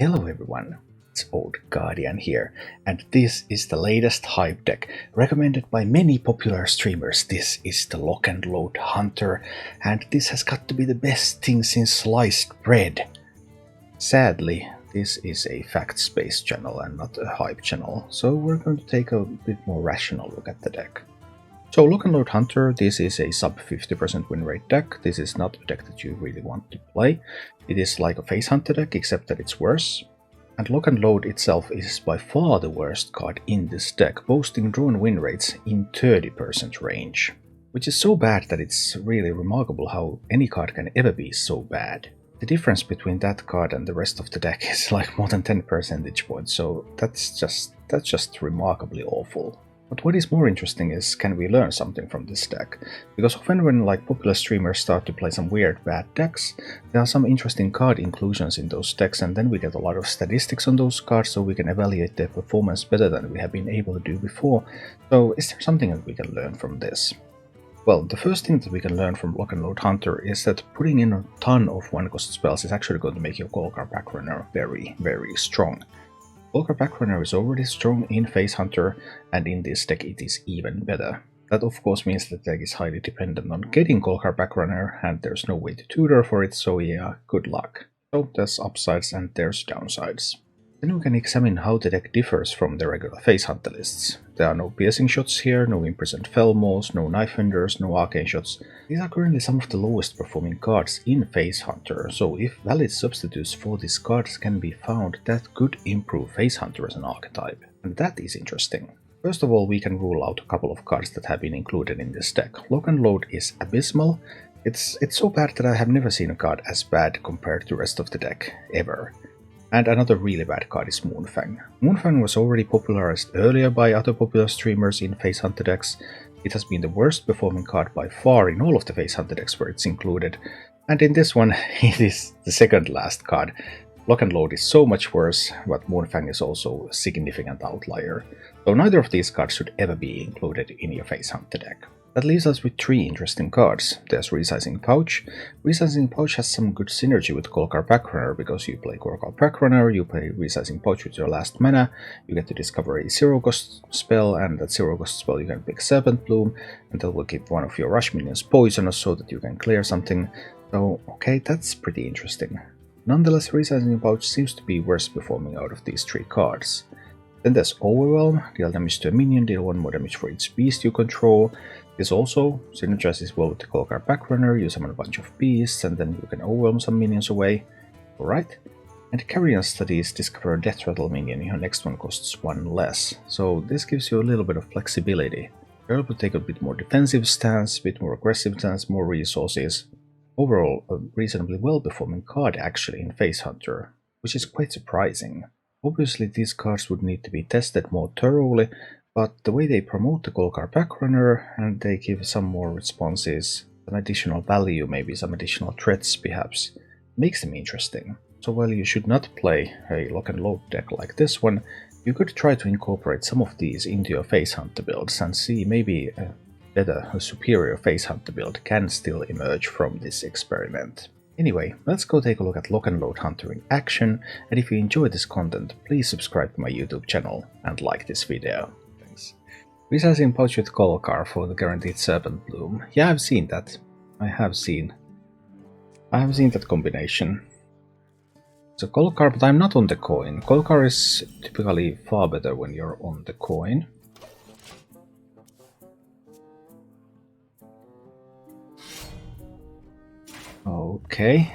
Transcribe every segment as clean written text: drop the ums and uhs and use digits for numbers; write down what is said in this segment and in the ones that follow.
Hello everyone, it's Old Guardian here, and this is the latest hype deck, recommended by many popular streamers. This is the Lock and Load Hunter, and this has got to be the best thing since sliced bread. Sadly, this is a facts-based channel and not a hype channel, so we're going to take a bit more rational look at the deck. So Lock and Load Hunter, this is a sub 50% win rate deck. This is not a deck that you really want to play. It is like a Face Hunter deck, except that it's worse. And Lock and Load itself is by far the worst card in this deck, boasting drawn win rates in 30% range. Which is so bad that it's really remarkable how any card can ever be so bad. The difference between that card and the rest of the deck is like more than 10 percentage points, so that's just remarkably awful. But what is more interesting is, can we learn something from this deck? Because often when popular streamers start to play some weird bad decks, there are some interesting card inclusions in those decks, and then we get a lot of statistics on those cards so we can evaluate their performance better than we have been able to do before. So is there something that we can learn from this? Well, the first thing that we can learn from Lock and Load Hunter is that putting in a ton of one-cost spells is actually going to make your Golgar Backrunner very, very strong. Golgar Backrunner is already strong in Face Hunter, and in this deck it is even better. That of course means that the deck is highly dependent on getting Golgar Backrunner, and there's no way to tutor for it, so yeah, good luck. So there's upsides and there's downsides. Then we can examine how the deck differs from the regular Face Hunter lists. There are no piercing shots here, no imprisoned Felmals, no knife fenders, no arcane shots. These are currently some of the lowest performing cards in Face Hunter, so if valid substitutes for these cards can be found, that could improve Face Hunter as an archetype. And that is interesting. First of all, we can rule out a couple of cards that have been included in this deck. Lock and Load is abysmal. It's so bad that I have never seen a card as bad compared to the rest of the deck, ever. And another really bad card is Moonfang. Moonfang was already popularized earlier by other popular streamers in Face Hunter decks. It has been the worst performing card by far in all of the Face Hunter decks where it's included, and in this one it is the second last card. Lock and Load is so much worse, but Moonfang is also a significant outlier, so neither of these cards should ever be included in your Face Hunter deck. That leaves us with three interesting cards. There's Resizing Pouch. Resizing Pouch has some good synergy with Golgar Backrunner, because you play Golgar Backrunner, you play Resizing Pouch with your last mana, you get to discover a 0-cost spell, and that 0-cost spell you can pick Serpent Bloom, and that will keep one of your rush minions poisonous so that you can clear something. So, okay, that's pretty interesting. Nonetheless, Resizing Pouch seems to be worst performing out of these three cards. Then there's Overwhelm, deal damage to a minion, deal 1 more damage for each beast you control. This also synergizes well with the Golgar Backrunner, you summon a bunch of beasts and then you can overwhelm some minions away. Alright. And Carrion Studies, discover a Death Rattle minion, your next one costs 1 less. So this gives you a little bit of flexibility. You're able to take a bit more defensive stance, a bit more aggressive stance, more resources. Overall, a reasonably well performing card actually in Face Hunter, which is quite surprising. Obviously these cards would need to be tested more thoroughly, but the way they promote the Golgar Backrunner and they give some more responses, some additional value, maybe some additional threats perhaps, makes them interesting. So while you should not play a Lock and Load deck like this one, you could try to incorporate some of these into your Face Hunter builds and see maybe a superior Face Hunter build can still emerge from this experiment. Anyway, let's go take a look at Lock and Load Hunter in action, and if you enjoy this content, please subscribe to my YouTube channel and like this video. Thanks. Resizing Pouch with Golgar for the guaranteed Serpent Bloom. Yeah, I've seen that. I have seen that combination. So Golgar, but I'm not on the coin. Golgar is typically far better when you're on the coin. Okay.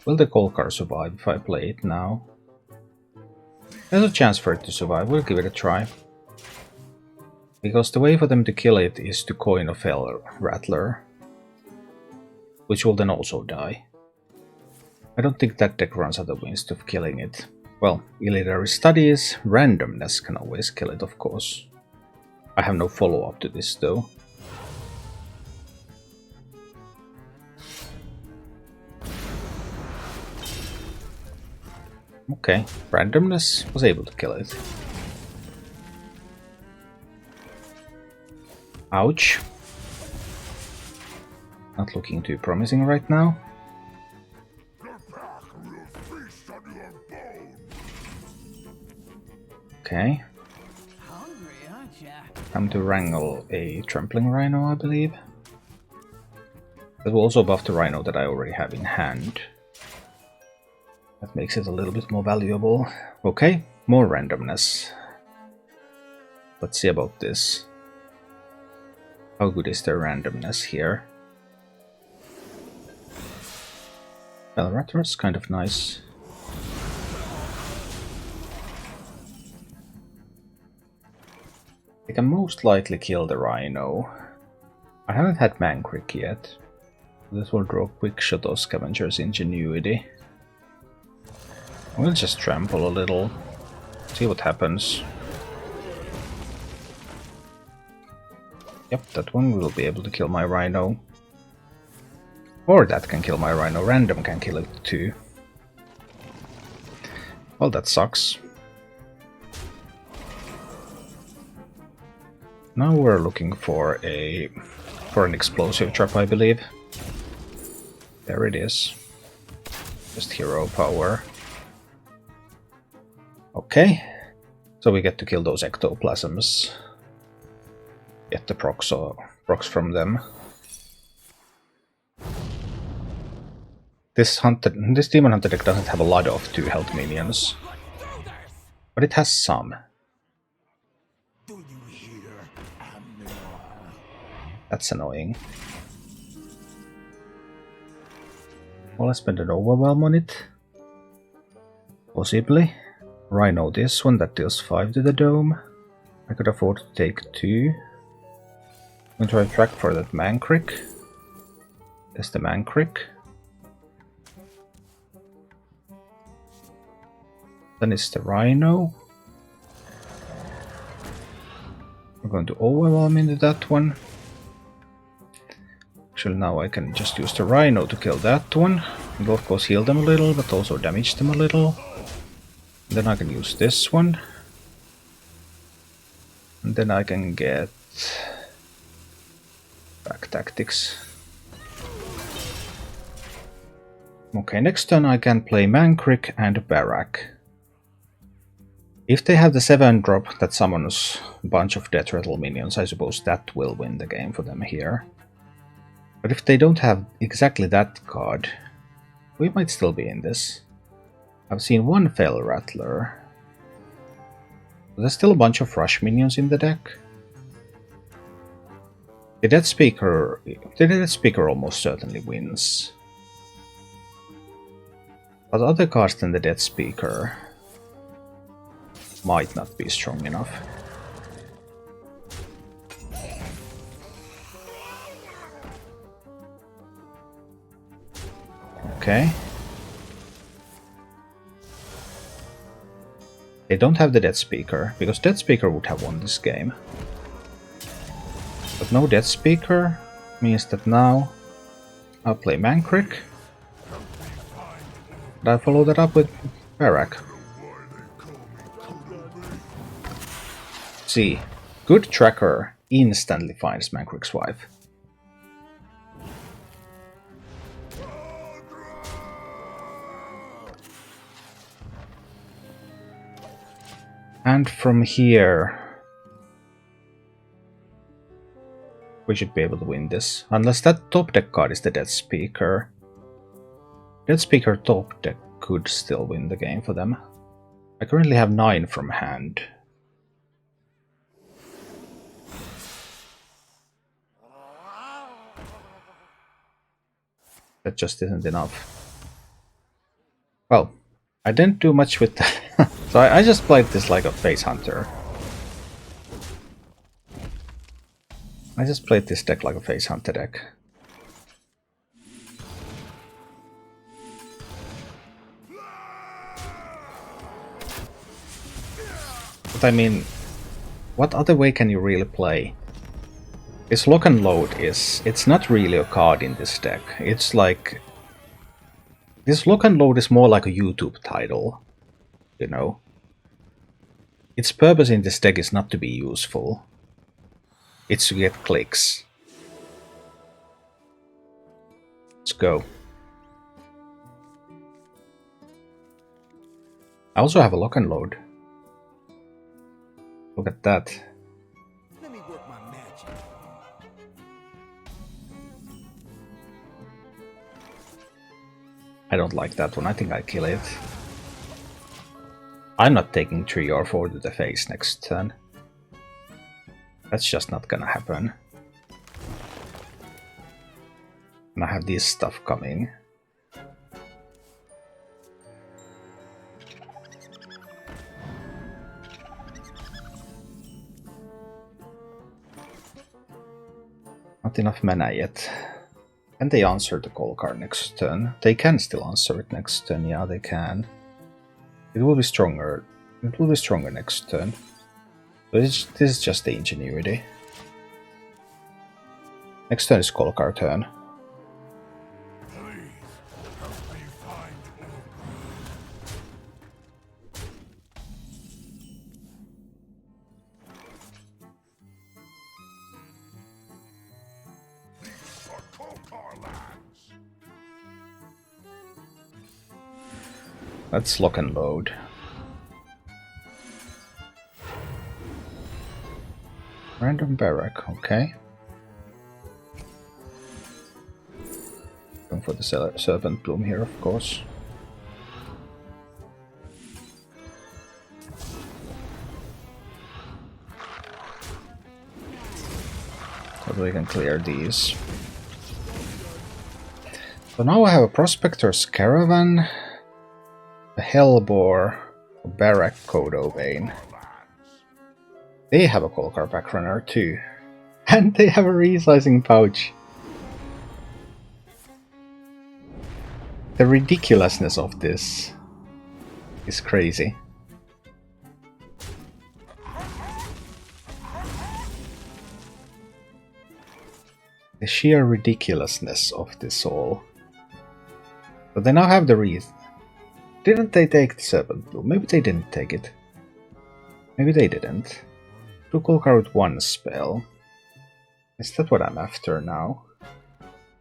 Will the Golgar survive if I play it now? There's a chance for it to survive, we'll give it a try. Because the way for them to kill it is to coin a Fel Rattler, which will then also die. I don't think that deck runs out of means of killing it. Well, Illiterary Studies, randomness can always kill it, of course. I have no follow-up to this though. Okay, randomness was able to kill it. Ouch. not looking too promising right now. Okay. Time to wrangle a trampling rhino, I believe. That will also buff the rhino that I already have in hand. That makes it a little bit more valuable. Okay, more randomness. Let's see about this. How good is the randomness here? Velrator's kind of nice. I can most likely kill the rhino. I haven't had Mankrik yet. This will draw quick shot of Scavenger's Ingenuity. We'll just trample a little, see what happens. Yep, that one will be able to kill my rhino. Or that can kill my rhino, random can kill it too. Well, that sucks. Now we're looking for an explosive trap, I believe. There it is. Just hero power. Okay. So we get to kill those ectoplasms. Get the procs from them. This Demon Hunter deck doesn't have a lot of 2 health minions. But it has some. That's annoying. Well, I spend an overwhelm on it. Possibly. Rhino this one, that deals 5 to the dome. I could afford to take 2. I'm going to try track for that Mankrik. There's the Mankrik. Then it's the Rhino. We're going to overwhelm into that one. Actually, now I can just use the Rhino to kill that one. It will of course heal them a little, but also damage them a little. And then I can use this one. And then I can get back tactics. Okay, next turn I can play Mankrik and Barak. If they have the 7 drop that summons a bunch of Death Rattle minions, I suppose that will win the game for them here. But if they don't have exactly that card, we might still be in this. I've seen 1 Fell Rattler. There's still a bunch of Rush minions in the deck. The Death Speaker almost certainly wins. But other cards than the Death Speaker might not be strong enough. Okay. They don't have the Death Speaker, because Death Speaker would have won this game. But no Death Speaker means that now I'll play Mankrik. And I follow that up with Barak. See, good tracker instantly finds Mankrik's wife. And from here, we should be able to win this. Unless that top deck card is the Death Speaker. Death Speaker top deck could still win the game for them. I currently have 9 from hand. That just isn't enough. Well, I didn't do much with that. So I just played this like a face hunter. I just played this deck like a face hunter deck. But I mean, what other way can you really play? This lock and load it's not really a card in this deck. It's like, this lock and load is more like a YouTube title, you know. Its purpose in this deck is not to be useful. It's to get clicks. Let's go. I also have a lock and load. Look at that. Let me work my magic. I don't like that one. I think I kill it. I'm not taking 3 or 4 to the face next turn. That's just not gonna happen. And I have this stuff coming. Not enough mana yet. Can they answer the call card next turn? They can still answer it next turn, yeah, they can. It will be stronger. It will be stronger next turn. But this is just the ingenuity. Next turn is call card turn. Let's lock and load. Random barrack, okay. Going for the serpent bloom here, of course. So we can clear these. So now I have a Prospector's Caravan, a Hellbore, a Barrack Kodo Vein. They have a Kolkar Backrunner too. And they have a resizing pouch. The ridiculousness of this is crazy. The sheer ridiculousness of this all. But they now have the wreath. Didn't they take the Serpent Bloom? Maybe they didn't take it. Maybe they didn't. 2 Kolkar with 1 spell. Is that what I'm after now?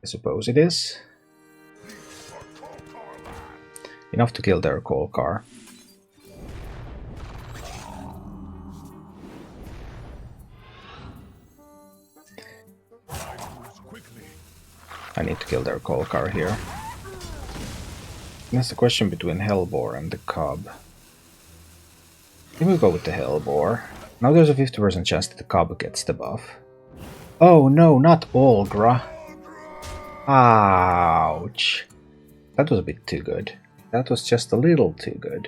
I suppose it is. Enough to kill their Kolkar. I need to kill their Kolkar here. That's the question between Hellbore and the Cub. I think we'll go with the Hellbore. Now there's a 50% chance that the Cub gets the buff. Oh no, not Olgra. Ouch. That was a bit too good. That was just a little too good.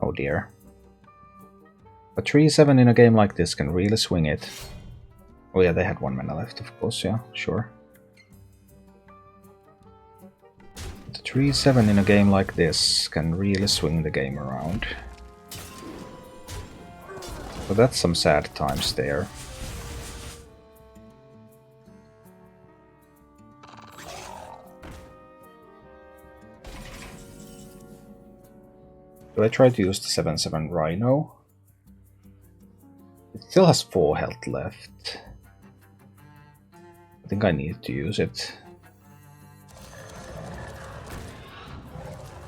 Oh dear. A 3-7 in a game like this can really swing it. Oh yeah, they had 1 mana left, of course, yeah, sure. The 3-7 in a game like this can really swing the game around. So that's some sad times there. Do I try to use the 7-7 Rhino? It still has 4 health left. I think I need to use it.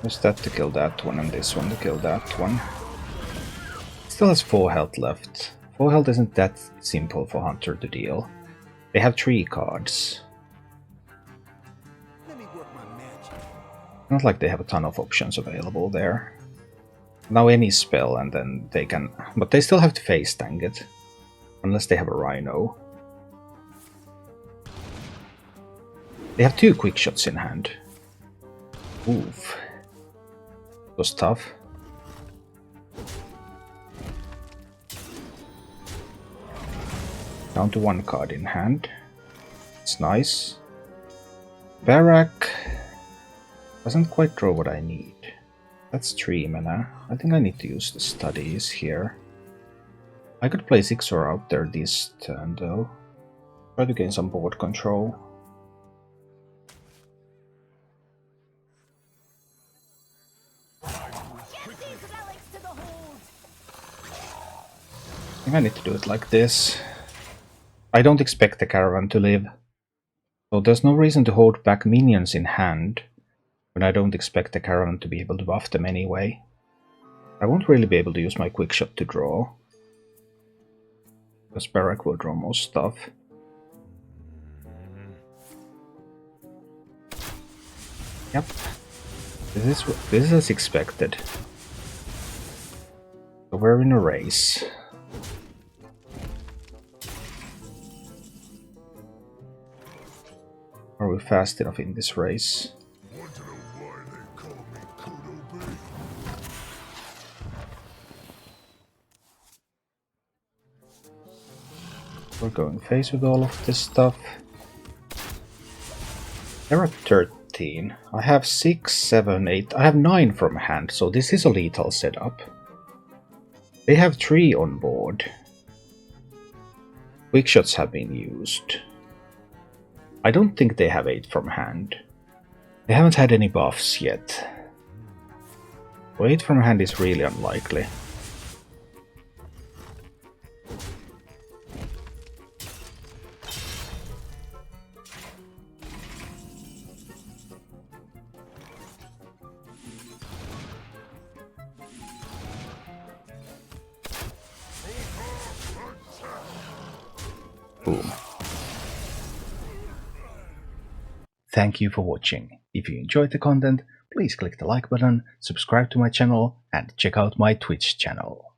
Use that to kill that one and this one to kill that one. It still has 4 health left. 4 health isn't that simple for Hunter to deal. They have 3 cards. Let me work my magic. Not like they have a ton of options available there. Now any spell and then they can... But they still have to face tank it. Unless they have a Rhino. They have 2 quick shots in hand. Oof. It was tough. Down to 1 card in hand. It's nice. Barrack doesn't quite draw what I need. That's 3 mana. I think I need to use the studies here. I could play Zixor out there this turn though. Try to gain some board control. I think I need to do it like this. I don't expect the caravan to live. So there's no reason to hold back minions in hand when I don't expect the caravan to be able to buff them anyway. I won't really be able to use my quickshot to draw, because Barak will draw most stuff. Yep, this is as expected. So we're in a race. Are we fast enough in this race? We're going face with all of this stuff. They're at 13. I have 6, 7, 8. I have 9 from hand, so this is a lethal setup. They have 3 on board. Quickshots have been used. I don't think they have 8 from hand. They haven't had any buffs yet. 8 from hand is really unlikely. Boom. Thank you for watching. If you enjoyed the content, please click the like button, subscribe to my channel, and check out my Twitch channel.